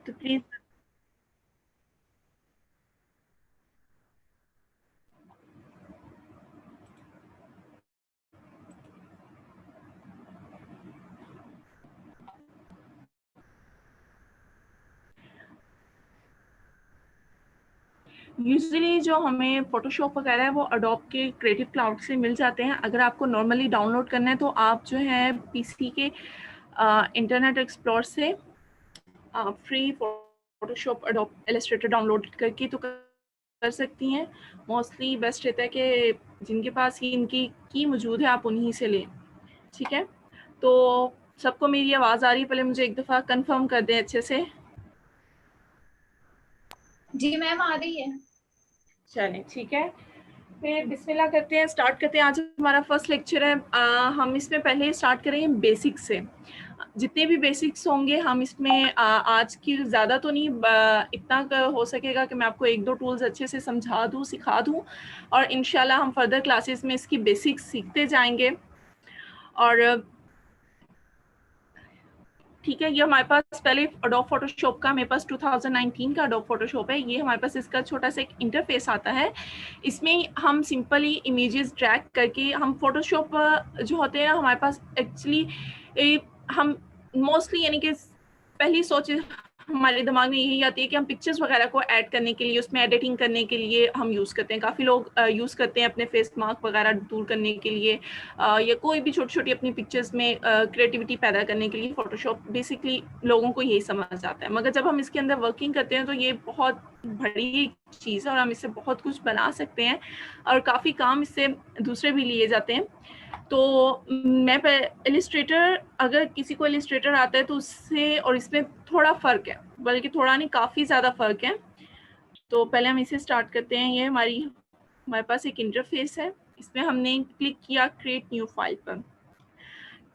तो please usually जो हमें फोटोशॉप वगैरह है वो अडोब के क्रिएटिव क्लाउड से मिल जाते हैं। अगर आपको नॉर्मली डाउनलोड करना है तो आप जो है पीसी के इंटरनेट एक्सप्लोर से free Photoshop Adobe Illustrator download करके तो कर सकती हैं। मोस्टली बेस्ट रहता है कि जिनके पास ही इनकी की मौजूद है आप उन्हीं से लें। ठीक है, तो सबको मेरी आवाज़ आ रही है? पहले मुझे एक दफ़ा कंफर्म कर दें अच्छे से। जी मैम आ रही है। चलें ठीक है, फिर बिस्मिल्लाह करते हैं, स्टार्ट करते हैं। आज हमारा फर्स्ट लेक्चर है। हम इसमें पहले स्टार्ट करेंगे बेसिक से। जितने भी बेसिक्स होंगे हम इसमें आज की ज़्यादा तो नहीं, इतना हो सकेगा कि मैं आपको एक दो टूल्स अच्छे से समझा दूँ, सिखा दूँ, और इंशाल्लाह हम फर्दर क्लासेस में इसकी बेसिक्स सीखते जाएंगे। और ठीक है, ये हमारे पास पहले अडोब फोटोशॉप का मेरे पास 2019 का अडोब फोटोशॉप है। ये हमारे पास इसका छोटा सा एक इंटरफेस आता है। इसमें हम सिंपली इमेजेस ड्रैग करके हम फोटोशॉप जो होते हैं ना हमारे पास एक्चुअली हम मोस्टली यानी कि पहली सोच हमारे दिमाग में यही आती है कि हम पिक्चर्स वगैरह को ऐड करने के लिए, उसमें एडिटिंग करने के लिए हम यूज़ करते हैं। काफ़ी लोग यूज़ करते हैं अपने फेस मार्क वगैरह दूर करने के लिए, या कोई भी छोटी छोटी अपनी पिक्चर्स में क्रिएटिविटी पैदा करने के लिए फोटोशॉप बेसिकली लोगों को यही समझ आता है। मगर जब हम इसके अंदर वर्किंग करते हैं तो ये बहुत बड़ी चीज़ है और हम इससे बहुत कुछ बना सकते हैं और काफ़ी काम इससे दूसरे भी लिए जाते हैं। तो मैं इलिस्ट्रेटर, अगर किसी को इलिस्ट्रेटर आता है तो उससे और इसमें थोड़ा फ़र्क है, बल्कि थोड़ा नहीं काफ़ी ज़्यादा फ़र्क है। तो पहले हम इसे स्टार्ट करते हैं। ये हमारे पास एक इंटरफेस है। इसमें हमने क्लिक किया क्रिएट न्यू फाइल पर।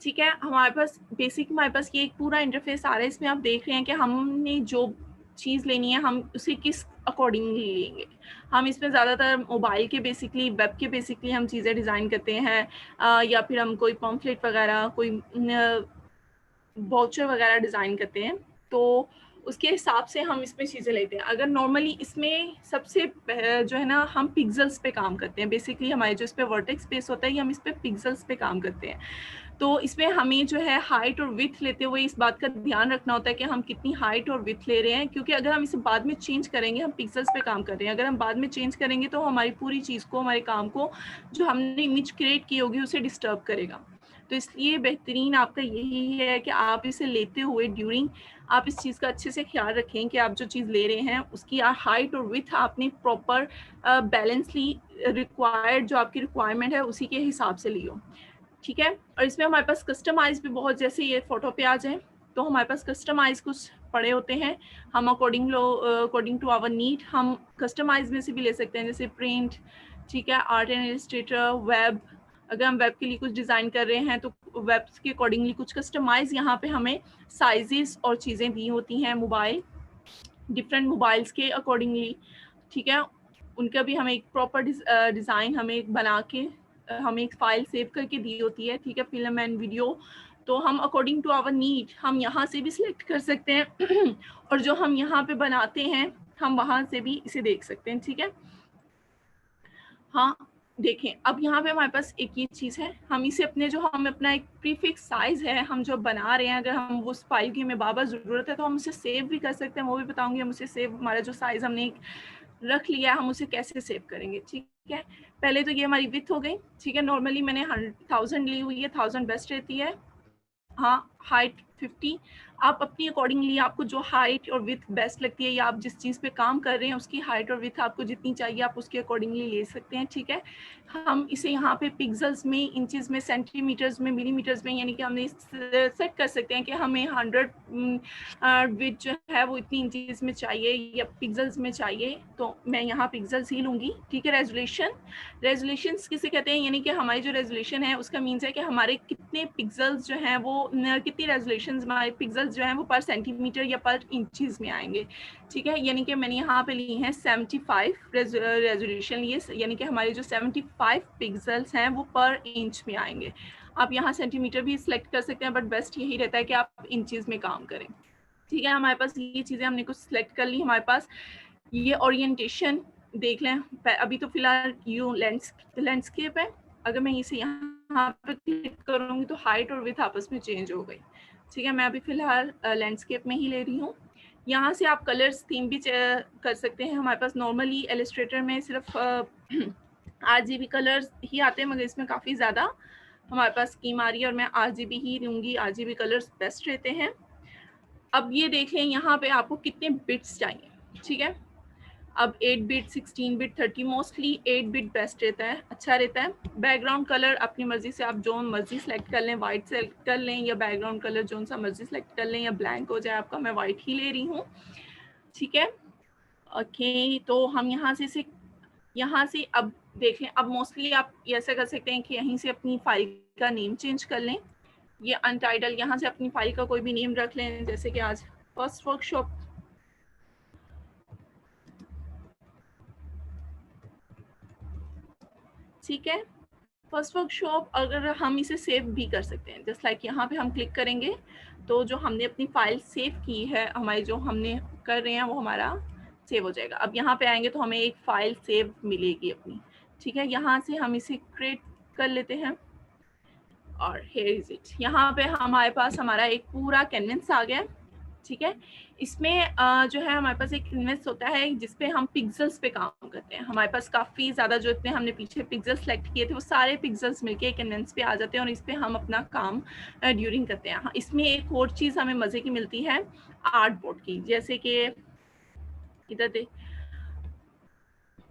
ठीक है, हमारे पास बेसिक हमारे पास ये एक पूरा इंटरफेस आ रहा है। इसमें आप देख रहे हैं कि हमने जो चीज़ लेनी है हम उसे किस अकॉर्डिंगली लेंगे। हम इसमें ज़्यादातर मोबाइल के बेसिकली, वेब के बेसिकली हम चीज़ें डिज़ाइन करते हैं, या फिर हम कोई पम्फलेट वगैरह, कोई वाउचर वगैरह डिज़ाइन करते हैं, तो उसके हिसाब से हम इसमें चीज़ें लेते हैं। अगर नॉर्मली इसमें सबसे जो है ना हम पिक्सेल्स पे काम करते हैं। बेसिकली हमारे जो इस पे वर्टेक्स स्पेस होता है ये हम इस पे पिक्सेल्स पे काम करते हैं। तो इसमें हमें जो है हाइट और विड्थ लेते हुए इस बात का ध्यान रखना होता है कि हम कितनी हाइट और विड्थ ले रहे हैं, क्योंकि अगर हम इसे बाद में चेंज करेंगे, हम पिक्सेल्स पे काम कर रहे हैं, अगर हम बाद में चेंज करेंगे तो हमारी पूरी चीज़ को, हमारे काम को, जो हमने इमेज क्रिएट की होगी उसे डिस्टर्ब करेगा। तो इसलिए बेहतरीन आपका यही है कि आप इसे लेते हुए ड्यूरिंग आप इस चीज़ का अच्छे से ख्याल रखें कि आप जो चीज़ ले रहे हैं उसकी हाइट और विड्थ आपने प्रॉपर बैलेंसली रिक्वायर्ड, जो आपकी रिक्वायरमेंट है उसी के हिसाब से लियो। ठीक है, और इसमें हमारे पास कस्टमाइज भी बहुत, जैसे ये फोटो पे आ जाए तो हमारे पास कस्टमाइज कुछ पड़े होते हैं। हम अकॉर्डिंग टू आवर नीड हम कस्टमाइज में से भी ले सकते हैं, जैसे प्रिंट, ठीक है, आर्ट एंड इलस्ट्रेटर, वेब। अगर हम वेब के लिए कुछ डिज़ाइन कर रहे हैं तो वेब के अकॉर्डिंगली कुछ कस्टमाइज यहाँ पे हमें साइजेस और चीज़ें दी होती हैं मोबाइल, डिफरेंट मोबाइल्स के अकॉर्डिंगली। ठीक है, उनका भी हमें एक प्रॉपर डिज़ाइन हमें बना के हमें एक फ़ाइल सेव करके दी होती है। ठीक है, फ़िल्म एंड वीडियो। तो हम अकॉर्डिंग टू आवर नीड हम यहाँ से भी सिलेक्ट कर सकते हैं और जो हम यहाँ पे बनाते हैं हम वहाँ से भी इसे देख सकते हैं। ठीक है, हाँ, देखें अब यहाँ पे हमारे पास एक ये चीज़ है, हम इसे अपने जो हम अपना एक प्रीफिक्स साइज़ है हम जो बना रहे हैं, अगर हम उस फाइल की हमें बार-बार ज़रूरत है तो हम उसे सेव भी कर सकते हैं। वो भी बताऊँगी हम उसे सेव, हमारा जो साइज़ हमने रख लिया हम उसे कैसे सेव करेंगे। ठीक है, पहले तो ये हमारी विड्थ हो गई। ठीक है, नॉर्मली मैंने 1000 ली हुई है, 1000 बेस्ट रहती है। हाँ, हाइट 50, आप अपनी अकॉर्डिंगली आपको जो हाइट और विड्थ बेस्ट लगती है या आप जिस चीज़ पे काम कर रहे हैं उसकी हाइट और विड्थ आपको जितनी चाहिए आप उसके अकॉर्डिंगली ले सकते हैं। ठीक है, हम इसे यहाँ पे पिक्सेल्स में, इंचेस में, सेंटीमीटर्स में, मिलीमीटर्स में, यानी कि हमने सेट कर सकते हैं कि हमें 100 विड्थ जो है वो इतनी इंचेस में चाहिए या पिक्सेल्स में चाहिए, तो मैं यहाँ पिक्सेल्स ही लूँगी। ठीक है, रेजोल्यूशंस किसे कहते हैं, यानी कि हमारी जो रेजोल्यूशन है उसका मीन्स है कि हमारे कितने पिक्सेल्स जो हैं वो कितनी रेजोल्यूशंस हमारे पिक्सेल्स जो हैं वो पर सेंटीमीटर या पर इंचेस में आएंगे। ठीक है, यानी कि मैंने यहाँ पे ली है 75 रेजोल्यूशन लिए, यानी कि हमारे जो 75 पिक्सेल्स हैं वो पर इंच में आएंगे। आप यहाँ सेंटीमीटर भी सिलेक्ट कर सकते हैं, बट बेस्ट यही रहता है कि आप इंचेस में काम करें। ठीक है, हमारे पास ये चीज़ें हमने कुछ सिलेक्ट कर ली। हमारे पास ये ओरिएंटेशन देख लें, अभी तो फिलहाल यू लैंडस्केप है। अगर मैं इसे यहाँ पे क्लिक करूँगी तो हाइट और विड्थ आपस में चेंज हो गई। ठीक है, मैं अभी फिलहाल लैंडस्केप में ही ले रही हूँ। यहाँ से आप कलर्स थीम भी कर सकते हैं। हमारे पास नॉर्मली इलस्ट्रेटर में सिर्फ RGB कलर्स ही आते हैं, मगर इसमें काफ़ी ज़्यादा हमारे पास स्कीम आ रही है और मैं RGB ही लूँगी। RGB कलर्स बेस्ट रहते हैं। अब ये देख लें यहाँ पे आपको कितने बिट्स चाहिए। ठीक है, अब 8 bit, 16 bit, 30, mostly 8 bit best रहता है, अच्छा रहता है। बैकग्राउंड कलर अपनी मर्जी से आप जो मर्जी सेलेक्ट कर लें, वाइट सेलेक्ट कर लें या बैकग्राउंड कलर जो सा मर्जी सेलेक्ट कर लें या ब्लैंक हो जाए आपका। मैं वाइट ही ले रही हूँ। ठीक है, ओके, तो हम यहाँ से अब देख लें। अब मोस्टली आप ऐसा कर सकते हैं कि यहीं से अपनी फाइल का नेम चेंज कर लें। ये अनटाइटल, यहाँ से अपनी फाइल का कोई भी नेम रख लें, जैसे कि आज फर्स्ट वर्कशॉप। ठीक है, फर्स्ट वर्कशॉप अगर हम इसे सेव भी कर सकते हैं, जस्ट लाइक यहाँ पे हम क्लिक करेंगे तो जो हमने अपनी फाइल सेव की है, हमारी जो हमने कर रहे हैं वो हमारा सेव हो जाएगा। अब यहाँ पे आएंगे तो हमें एक फाइल सेव मिलेगी अपनी। ठीक है, यहाँ से हम इसे क्रिएट कर लेते हैं और हियर इज इट। यहाँ पे हमारे पास हमारा एक पूरा कैनवस आ गया। ठीक है, इसमें जो है हमारे पास एक कैनवस होता है जिसपे हम पिक्सेल्स पे काम करते हैं। हमारे पास काफ़ी ज़्यादा जो इतने हमने पीछे पिक्सेल्स सेलेक्ट किए थे वो सारे पिक्सेल्स मिलके एक कैनवस पे आ जाते हैं और इस पे हम अपना काम ड्यूरिंग करते हैं। हाँ, इसमें एक और चीज़ हमें मज़े की मिलती है आर्ट बोर्ड की, जैसे कि इधर देख,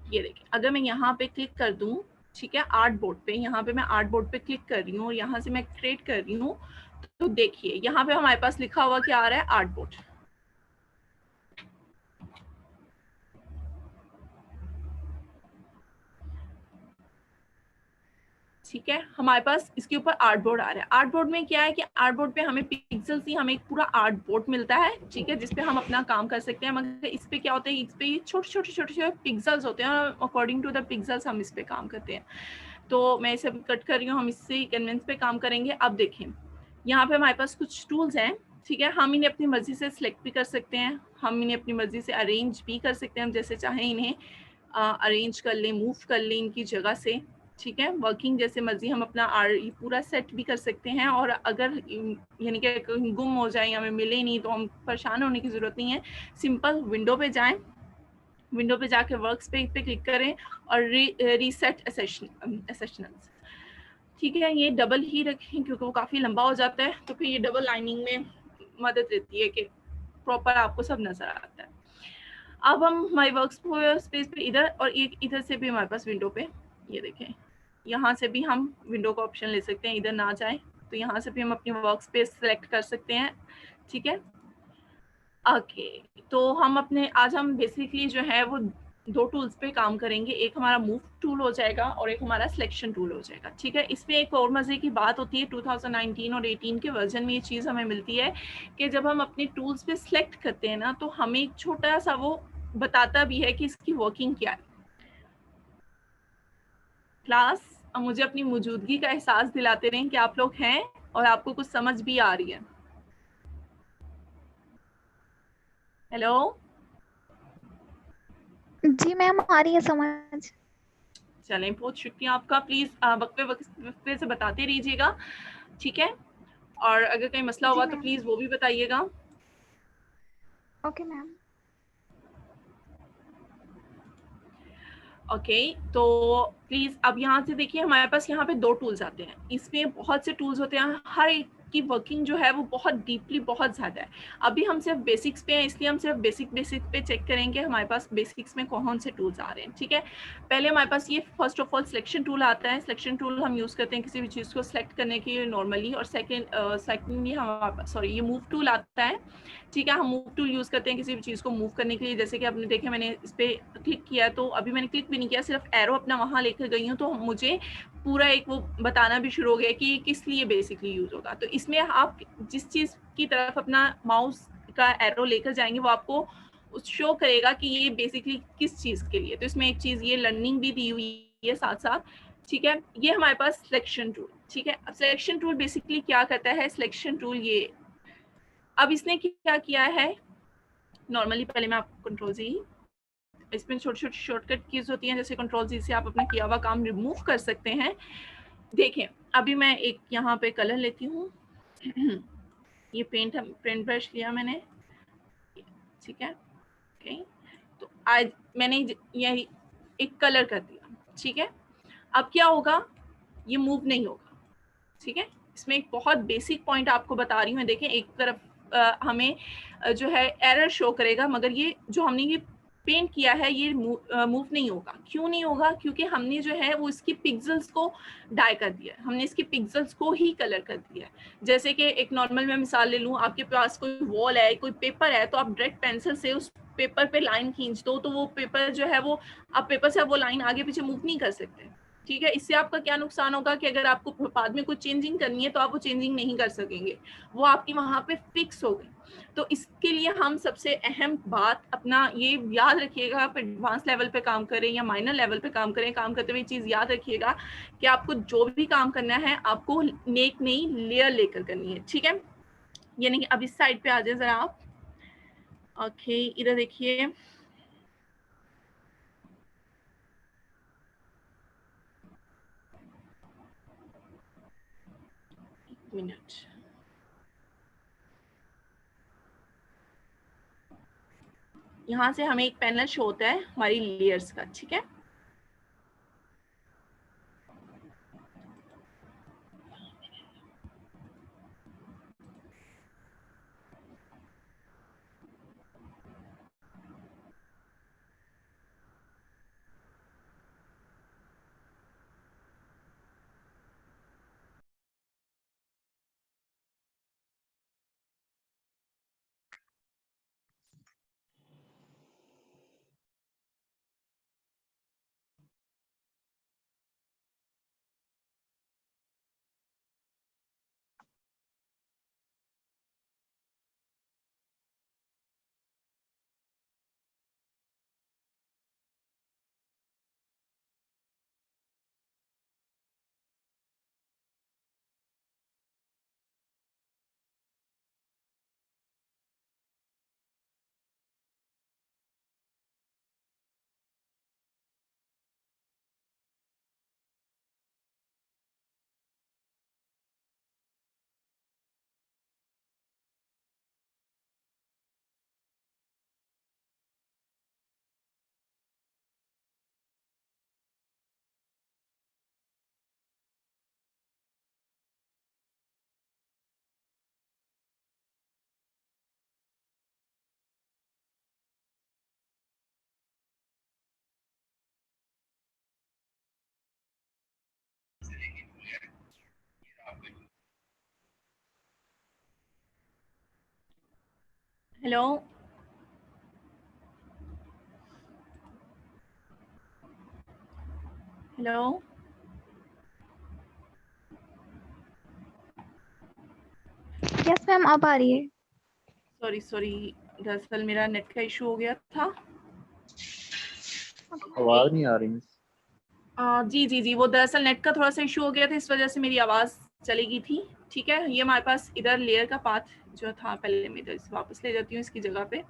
ये देखिए, अगर मैं यहाँ पे क्लिक कर दूँ, ठीक है, आर्ट बोर्ड पे, यहाँ पे मैं आर्ट बोर्ड पे क्लिक कर रही हूँ और यहाँ से मैं क्रिएट कर रही हूँ, तो देखिए यहाँ पे हमारे पास लिखा हुआ क्या आ रहा है, आर्ट बोर्ड। ठीक है, हमारे पास इसके ऊपर आर्ट बोर्ड आ रहा है। आर्ट बोर्ड में क्या है कि आर्ट बोर्ड पे हमें पिक्सेल्स ही, हमें एक पूरा आर्ट बोर्ड मिलता है। ठीक है, जिसपे हम अपना काम कर सकते हैं, मगर इस पे क्या होता है, इस पे छोटे छोटे पिक्सेल्स होते हैं और अकॉर्डिंग टू द पिक्सेल्स हम इस पे काम करते हैं। तो मैं इसे कट कर रही हूँ, हम इससे कैनवस पे काम करेंगे। अब देखें, यहाँ पे हमारे पास कुछ टूल्स हैं। ठीक है, हम इन्हें अपनी मर्जी से सिलेक्ट भी कर सकते हैं, हम इन्हें अपनी मर्जी से अरेंज भी कर सकते हैं, हम जैसे चाहें इन्हें अरेंज कर लें, मूव कर लें इनकी जगह से। ठीक है, वर्किंग जैसे मर्जी हम अपना पूरा सेट भी कर सकते हैं। और अगर यानी कि गुम हो जाए या हमें मिले नहीं तो हम परेशान होने की ज़रूरत नहीं है। सिंपल विंडो पे जाएं, विंडो पे जाके वर्क स्पेस पे क्लिक करें और रीसेट एसेशनल्स। ठीक है, ये डबल ही रखें क्योंकि वो काफ़ी लंबा हो जाता है, तो फिर ये डबल लाइनिंग में मदद रहती है कि प्रॉपर आपको सब नज़र आता है। अब हम हमारे वर्क स्पेस पे इधर और एक इधर से भी हमारे पास विंडो पे, ये देखें, यहाँ से भी हम विंडो का ऑप्शन ले सकते हैं। इधर ना जाए तो यहाँ से भी हम अपनी वर्क स्पेस सेलेक्ट कर सकते हैं। ठीक है, ओके, तो हम अपने आज हम बेसिकली जो है वो दो टूल्स पे काम करेंगे। एक हमारा मूव टूल हो जाएगा और एक हमारा सिलेक्शन टूल हो जाएगा। ठीक है, इसमें एक और मज़े की बात होती है, 2019 और 18 के वर्जन में ये चीज़ हमें मिलती है कि जब हम अपने टूल्स पे सिलेक्ट करते हैं ना, तो हमें एक छोटा सा वो बताता भी है कि इसकी वर्किंग क्या है। क्लास, मुझे अपनी मौजूदगी का एहसास दिलाते रहें कि आप लोग हैं और आपको कुछ समझ भी आ रही है। हेलो, जी मैम, आ रही है समझ। चलें, बहुत शुक्रिया आपका। प्लीज़ वक्फे से बताते रहिएगा। ठीक है, और अगर कोई मसला जी हुआ तो मैम। प्लीज़ वो भी बताइएगा। Okay ma'am. ओके, तो प्लीज़ अब यहाँ से देखिए, हमारे पास यहाँ पे दो टूल्स आते हैं। इसमें बहुत से टूल्स होते हैं, हर एक की वर्किंग जो है वो बहुत डीपली बहुत ज़्यादा है। अभी हम सिर्फ बेसिक्स पे हैं, इसलिए हम सिर्फ बेसिक पे चेक करेंगे हमारे पास बेसिक्स में कौन से टूल्स आ रहे हैं। ठीक है, पहले हमारे पास ये first of all selection tool आता है। सिलेक्शन टूल हम यूज़ करते हैं किसी भी चीज़ को सिलेक्ट करने के लिए नॉर्मली। और सेकेंडली हमारे पास ये मूव टूल आता है। ठीक है, हम मूव टूल यूज़ करते हैं किसी भी चीज़ को मूव करने के लिए। जैसे कि आपने देखा, मैंने इस पर क्लिक किया, तो अभी मैंने क्लिक भी नहीं किया, सिर्फ एरो अपना वहाँ लेकर गई हूँ, तो मुझे पूरा एक वो बताना भी शुरू हो गया कि किस लिए बेसिकली यूज़ होगा। तो इसमें आप जिस चीज़ की तरफ अपना माउस का एरो लेकर जाएंगे वो आपको शो करेगा कि ये बेसिकली किस चीज़ के लिए। तो इसमें एक चीज़ ये लर्निंग भी दी हुई है साथ साथ। ठीक है, ये हमारे पास सिलेक्शन टूल। ठीक है, अब सिलेक्शन टूल बेसिकली क्या करता है, सिलेक्शन टूल ये अब इसने क्या किया है, नॉर्मली पहले मैं आपको कंट्रोल Z, इसमें छोटी छोटी शॉर्टकट कीज होती हैं, जैसे कंट्रोल Z से आप अपना किया हुआ काम रिमूव कर सकते हैं। देखें अभी मैं एक यहाँ पे कलर लेती हूँ ये पेंट ब्रश लिया मैंने, ठीक है। ओके, तो आज मैंने यही एक कलर कर दिया, ठीक है। अब क्या होगा, ये मूव नहीं होगा, ठीक है। इसमें एक बहुत बेसिक पॉइंट आपको बता रही हूँ। देखें एक तरफ हमें जो है एरर शो करेगा, मगर ये जो हमने ये पेंट किया है ये मूव नहीं होगा। क्यों नहीं होगा, क्योंकि हमने जो है वो इसकी पिक्सेल्स को डाई कर दिया है, हमने इसकी पिक्सेल्स को ही कलर कर दिया है। जैसे कि एक नॉर्मल मैं मिसाल ले लूँ, आपके पास कोई वॉल है, कोई पेपर है, तो आप डायरेक्ट पेंसिल से उस पेपर पे लाइन खींच दो, तो वो पेपर जो है वो आप पेपर से वो लाइन आगे पीछे मूव नहीं कर सकते, ठीक है। इससे आपका क्या नुकसान होगा कि अगर आपको बाद में कुछ चेंजिंग करनी है तो आप वो चेंजिंग नहीं कर सकेंगे, वो आपकी वहां पे फिक्स हो गई। तो इसके लिए हम सबसे अहम बात अपना ये याद रखिएगा, आप एडवांस लेवल पे काम करें या माइनर लेवल पे काम करें, काम करते हुए चीज़ याद रखिएगा कि आपको जो भी काम करना है आपको एक नई लेयर लेकर करनी है, ठीक है। यानी कि अब इस साइड पे आ जाए जरा आप। ओके, इधर देखिए, एक मिनट, यहाँ से हमें एक पैनल शो होता है हमारी लेयर्स का, ठीक है। हेलो, हेलो, यस मैम, अब आ रही है। सॉरी सॉरी, दरअसल मेरा नेट का इशू हो गया था। आवाज नहीं आ रही मिस। जी जी जी, वो दरअसल नेट का थोड़ा सा इशू हो गया था, इस वजह से मेरी आवाज़ चली गई थी, ठीक है। ये हमारे पास इधर लेयर का पाथ जो था, पहले मैं इधर वापस ले जाती हूँ इसकी जगह पे,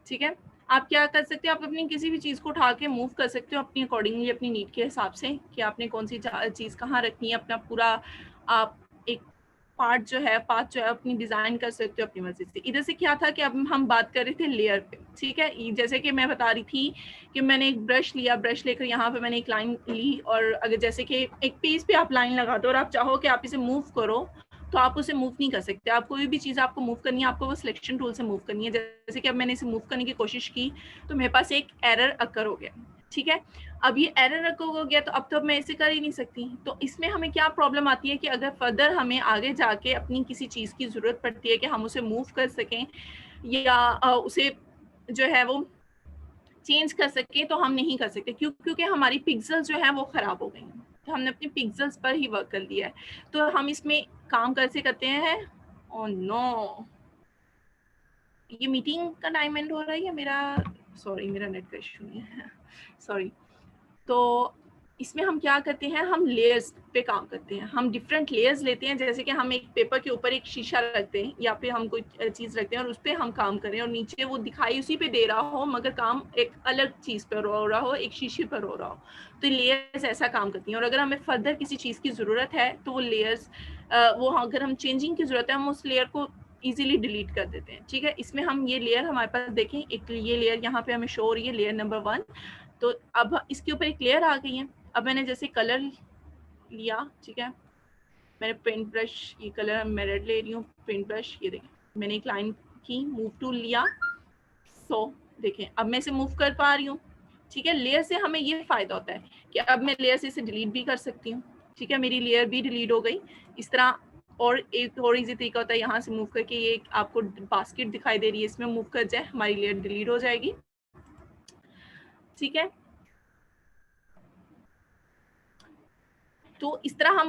ठीक है। आप क्या कर सकते हो, आप अपनी किसी भी चीज़ को उठा के मूव कर सकते हो अपनी अकॉर्डिंगली, अपनी नीड के हिसाब से कि आपने कौन सी चीज़ कहाँ रखनी है। अपना पूरा आप एक पार्ट जो है, पाथ जो है, अपनी डिज़ाइन कर सकते हो अपनी मर्जी से। इधर से क्या था कि अब हम बात कर रहे थे लेयर पे, ठीक है। जैसे कि मैं बता रही थी कि मैंने एक ब्रश लिया, ब्रश लेकर यहाँ पे मैंने एक लाइन ली, और अगर जैसे कि एक पेज पे आप लाइन लगा दो और आप चाहो कि आप इसे मूव करो, तो आप उसे मूव नहीं कर सकते। आप कोई भी चीज़ आपको मूव करनी है, आपको वो सिलेक्शन टूल से मूव करनी है। जैसे कि अब मैंने इसे मूव करने की कोशिश की तो मेरे पास एक एरर अकर हो गया, ठीक है। अब ये एरर अकर हो गया तो अब तो मैं इसे कर ही नहीं सकती। तो इसमें हमें क्या प्रॉब्लम आती है कि अगर फर्दर हमें आगे जाके अपनी किसी चीज़ की ज़रूरत पड़ती है कि हम उसे मूव कर सकें या उसे जो है वो चेंज कर सकें, तो हम नहीं कर सकते। क्योंकि हमारी पिक्सल जो है वो ख़राब हो गई हैं, तो हमने अपनी पिक्सल्स पर ही वर्क कर लिया है। तो हम इसमें काम कैसे करते हैं। ओह नो, ये मीटिंग का टाइम एंड हो रहा है या मेरा, सॉरी मेरा नेट का इशू नहीं है सॉरी। तो इसमें हम क्या करते हैं, हम लेयर्स पे काम करते हैं, हम डिफरेंट लेयर्स लेते हैं, जैसे कि हम एक पेपर के ऊपर एक शीशा रखते हैं या फिर हम कोई चीज़ रखते हैं और उस पर हम काम करें और नीचे वो दिखाई उसी पे दे रहा हो मगर काम एक अलग चीज़ पर हो रहा हो, एक शीशे पर हो रहा हो। तो लेयर्स ऐसा काम करती हैं और अगर हमें फर्दर किसी चीज़ की ज़रूरत है तो वो लेयर्स वो अगर हम चेंजिंग की ज़रूरत है हम उस लेयर को इजीली डिलीट कर देते हैं। ठीक है, इसमें हम ये लेयर हमारे पास देखें, एक ये लेयर यहाँ पे हमें शो हो रही है, लेयर नंबर 1। तो अब इसके ऊपर एक लेयर आ गई है। अब मैंने जैसे कलर लिया, ठीक है, मैंने पेंट ब्रश, ये कलर मैं रेड ले रही हूँ, पेंट ब्रश, ये देखें मैंने एक लाइन की, मूव टूल लिया, सो देखें अब मैं इसे मूव कर पा रही हूँ। ठीक है, लेयर से हमें ये फायदा होता है कि अब मैं लेयर से इसे डिलीट भी कर सकती हूँ। ठीक है, मेरी लेयर भी डिलीट हो गई। इस तरह और एक और इजी तरीका होता है, यहाँ से मूव करके ये आपको बास्केट दिखाई दे रही है, इसमें मूव कर जाए, हमारी लेयर डिलीट हो जाएगी। ठीक है, तो इस तरह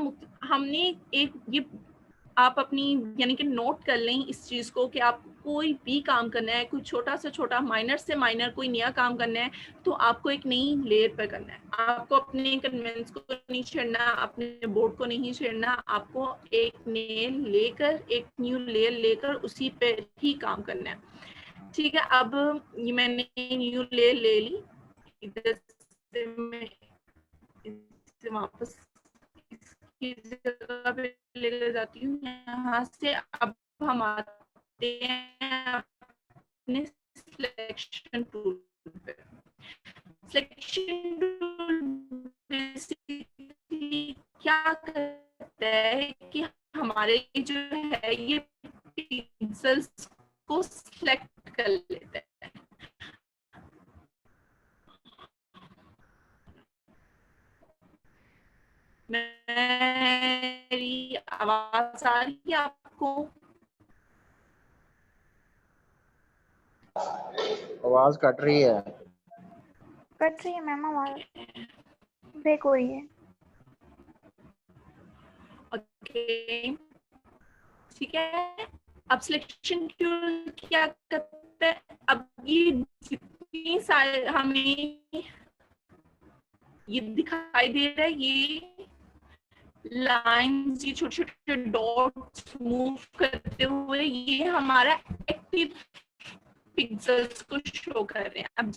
हमने एक ये आप अपनी यानी कि नोट कर लें इस चीज़ को कि आप कोई भी काम करना है, कोई छोटा से छोटा, माइनर से माइनर कोई नया काम करना है तो आपको एक नई लेयर पर करना है। आपको अपने कन्वेंस को नहीं छेड़ना, अपने बोर्ड को नहीं छेड़ना, आपको एक नेल लेकर, एक न्यू लेयर लेकर उसी पे ही काम करना है। ठीक है, अब ये मैंने न्यू लेयर ले ली, इधर से मैं इसे वापस की जगह पे लेकर जाती हूँ। यहाँ से अब हम आते हैं अपने सिलेक्शन टूल पे। सिलेक्शन टूल बेसिकली क्या करता है कि हमारे जो है ये पिक्सेल्स को सिलेक्ट कर लेता है। मेरी आवाज आ रही है आपको? आवाज कट रही है। कट रही है मैम, आवाज ब्रेक हो रही है। ओके, ठीक है, अब सिलेक्शन टूल क्या करता है, अब ये जितनी सारे हमें ये दिखाई दे रहा है, ये लाइंस, ये छोटे छोटे डॉट्स मूव करते हुए ये हमारा एक्टिव पिक्सेल्स को शो कर रहे हैं। अब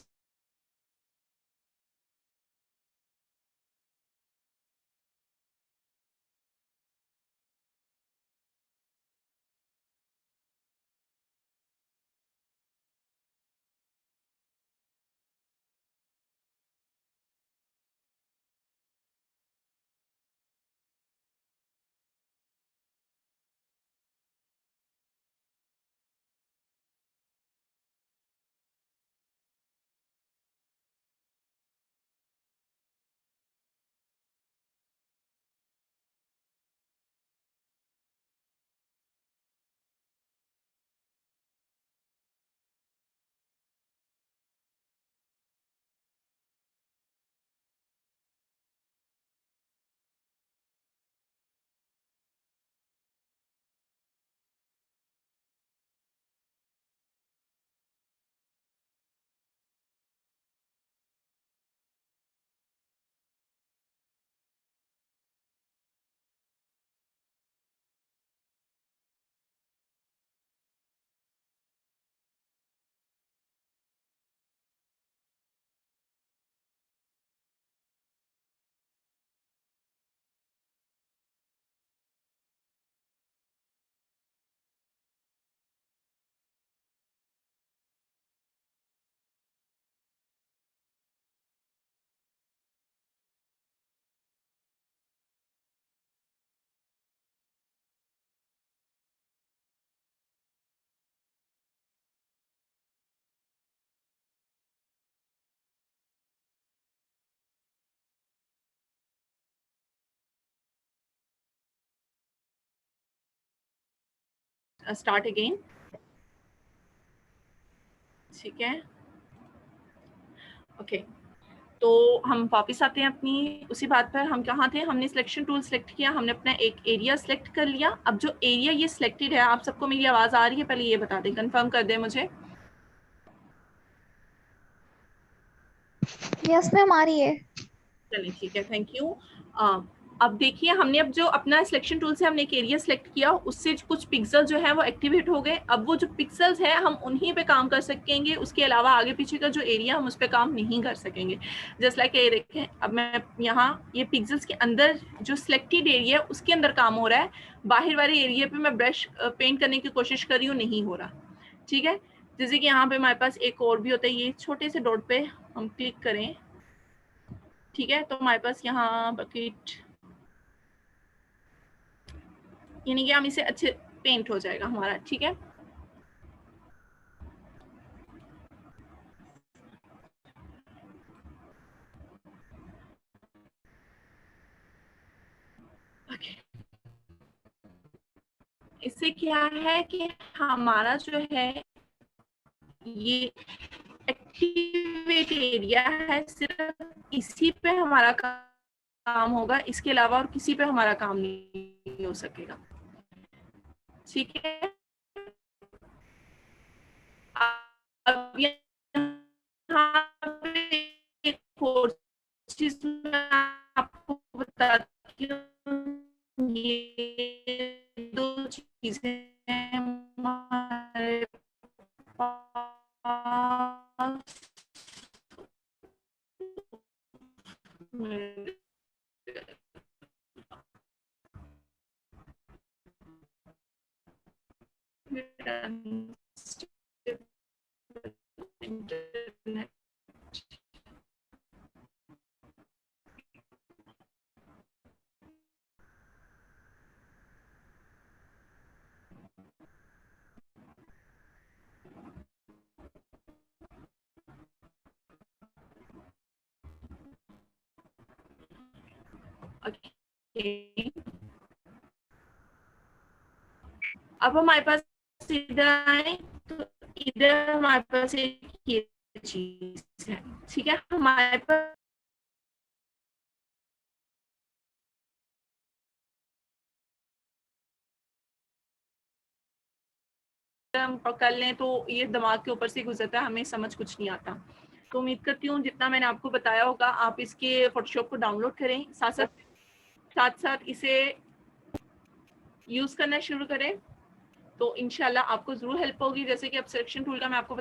स्टार्ट अगेन। ठीक है, ओके, तो हम वापस आते हैं अपनी उसी बात पर। हम कहाँ थे, हमने सिलेक्शन टूल सेलेक्ट किया, हमने अपना एक एरिया सेलेक्ट कर लिया। अब जो एरिया ये सिलेक्टेड है, आप सबको मेरी आवाज़ आ रही है, पहले ये बता दें, कंफर्म कर दें मुझे। यस मैम, आ रही है। चलिए ठीक है, थैंक यू। अब देखिए, हमने अब जो अपना सिलेक्शन टूल से हमने एक एरिया सेलेक्ट किया, उससे कुछ पिक्सल जो है वो एक्टिवेट हो गए। अब वो जो पिक्सल्स है हम उन्हीं पे काम कर सकेंगे, उसके अलावा आगे पीछे का जो एरिया हम उस पर काम नहीं कर सकेंगे। जस्ट लाइक ये देखें, अब मैं यहाँ ये पिक्सल्स के अंदर जो सिलेक्टेड एरिया है उसके अंदर काम हो रहा है, बाहर वाले एरिया पे मैं ब्रश पेंट करने की कोशिश कर रही हूँ, नहीं हो रहा। ठीक है, जैसे कि यहाँ पे हमारे पास एक और भी होता है, ये छोटे से डॉट पे हम क्लिक करें, ठीक है, तो हमारे पास यहाँ बकेट, यानी कि हम इसे अच्छे पेंट हो जाएगा हमारा। ठीक है, ओके। इससे क्या है कि हमारा जो है ये एक्टिवेट एरिया है, सिर्फ इसी पे हमारा काम होगा, इसके अलावा और किसी पे हमारा काम नहीं हो सकेगा। ठीक है, अब यहाँ पे एक और चीज मैं आपको बताती हूँ, ये दो चीजें हमारे पास इंटरनेट। ओके, अब हमारे पास इधर आए तो इधर हमारे पास एक ये चीज है। ठीक है, हमारे पास हम कर लें तो ये दिमाग के ऊपर से गुजरता है, हमें समझ कुछ नहीं आता। तो उम्मीद करती हूँ जितना मैंने आपको बताया होगा आप इसके फोटोशॉप को डाउनलोड करें, साथ साथ इसे यूज करना शुरू करें, तो इंशाल्लाह आपको जरूर हेल्प होगी। जैसे कि अब सिलेक्शन टूल का मैं आपको